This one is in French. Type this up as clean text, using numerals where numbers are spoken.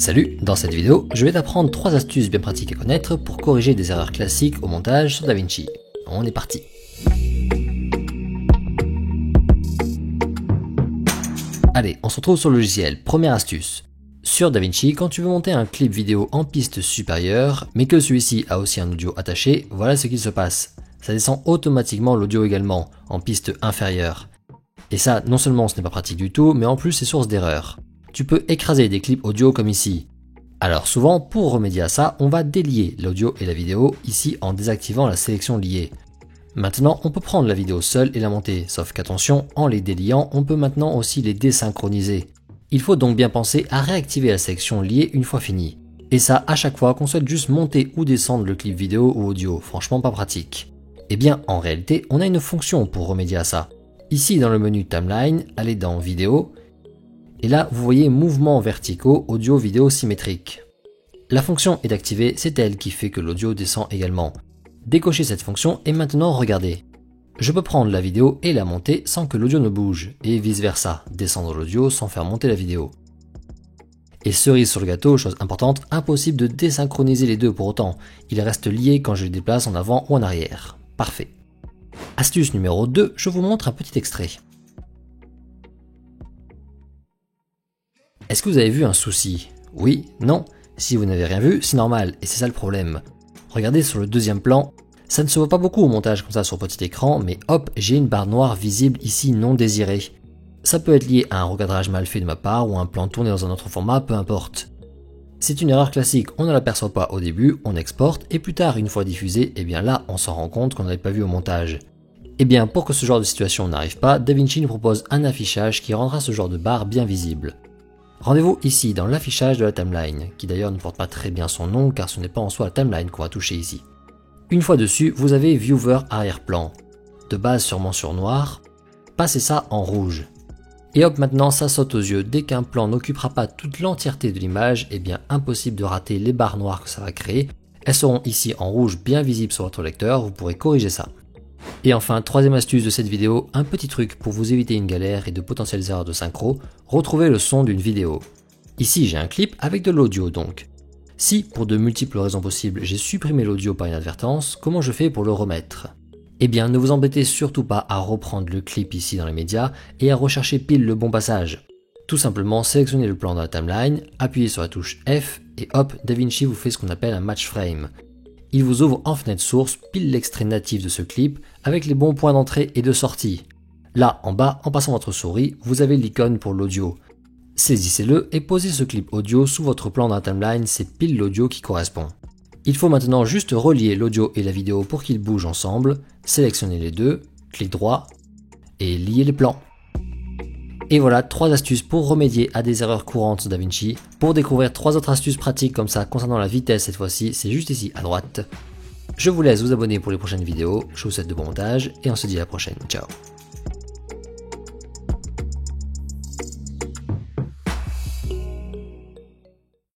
Salut, dans cette vidéo, je vais t'apprendre 3 astuces bien pratiques à connaître pour corriger des erreurs classiques au montage sur DaVinci. On est parti. Allez, on se retrouve sur le logiciel. Première astuce. Sur DaVinci, quand tu veux monter un clip vidéo en piste supérieure, mais que celui-ci a aussi un audio attaché, voilà ce qu'il se passe. Ça descend automatiquement l'audio également, en piste inférieure. Et ça, non seulement ce n'est pas pratique du tout, mais en plus c'est source d'erreur. Tu peux écraser des clips audio comme ici. Alors souvent, pour remédier à ça, on va délier l'audio et la vidéo, ici en désactivant la sélection liée. Maintenant, on peut prendre la vidéo seule et la monter, sauf qu'attention, en les déliant, on peut maintenant aussi les désynchroniser. Il faut donc bien penser à réactiver la sélection liée une fois fini. Et ça à chaque fois qu'on souhaite juste monter ou descendre le clip vidéo ou audio, franchement pas pratique. Eh bien, en réalité, on a une fonction pour remédier à ça. Ici dans le menu Timeline, allez dans Vidéo, et là vous voyez Mouvements verticaux audio-vidéo symétrique. La fonction est activée, c'est elle qui fait que l'audio descend également. Décochez cette fonction et maintenant regardez. Je peux prendre la vidéo et la monter sans que l'audio ne bouge, et vice versa, descendre l'audio sans faire monter la vidéo. Et cerise sur le gâteau, chose importante, impossible de désynchroniser les deux pour autant, ils restent liés quand je les déplace en avant ou en arrière. Parfait. Astuce numéro 2, je vous montre un petit extrait. Est-ce que vous avez vu un souci? Oui? Non? Si vous n'avez rien vu, c'est normal, et c'est ça le problème. Regardez sur le deuxième plan, ça ne se voit pas beaucoup au montage comme ça sur petit écran, mais hop, j'ai une barre noire visible ici non désirée. Ça peut être lié à un recadrage mal fait de ma part ou un plan tourné dans un autre format, peu importe. C'est une erreur classique, on ne l'aperçoit pas au début, on exporte, et plus tard, une fois diffusé, et bien là, on s'en rend compte qu'on n'avait pas vu au montage. Et bien, pour que ce genre de situation n'arrive pas, DaVinci nous propose un affichage qui rendra ce genre de barre bien visible. Rendez-vous ici dans l'affichage de la timeline, qui d'ailleurs ne porte pas très bien son nom car ce n'est pas en soi la timeline qu'on va toucher ici. Une fois dessus, vous avez Viewer arrière-plan, de base sûrement sur noir, passez ça en rouge. Et hop, maintenant ça saute aux yeux, dès qu'un plan n'occupera pas toute l'entièreté de l'image, et bien impossible de rater les barres noires que ça va créer, elles seront ici en rouge bien visibles sur votre lecteur, vous pourrez corriger ça. Et enfin, troisième astuce de cette vidéo, un petit truc pour vous éviter une galère et de potentielles erreurs de synchro, retrouvez le son d'une vidéo. Ici j'ai un clip avec de l'audio donc. Si, pour de multiples raisons possibles, j'ai supprimé l'audio par inadvertance, comment je fais pour le remettre? Eh bien, ne vous embêtez surtout pas à reprendre le clip ici dans les médias et à rechercher pile le bon passage. Tout simplement, sélectionnez le plan dans la timeline, appuyez sur la touche F et hop, DaVinci vous fait ce qu'on appelle un match frame. Il vous ouvre en fenêtre source pile l'extrait natif de ce clip avec les bons points d'entrée et de sortie. Là, en bas, en passant votre souris, vous avez l'icône pour l'audio. Saisissez-le et posez ce clip audio sous votre plan dans la timeline, c'est pile l'audio qui correspond. Il faut maintenant juste relier l'audio et la vidéo pour qu'ils bougent ensemble, sélectionnez les deux, clic droit et liez les plans. Et voilà 3 astuces pour remédier à des erreurs courantes sur DaVinci. Pour découvrir 3 autres astuces pratiques comme ça concernant la vitesse cette fois-ci, c'est juste ici à droite. Je vous laisse vous abonner pour les prochaines vidéos, je vous souhaite de bons montages et on se dit à la prochaine, ciao.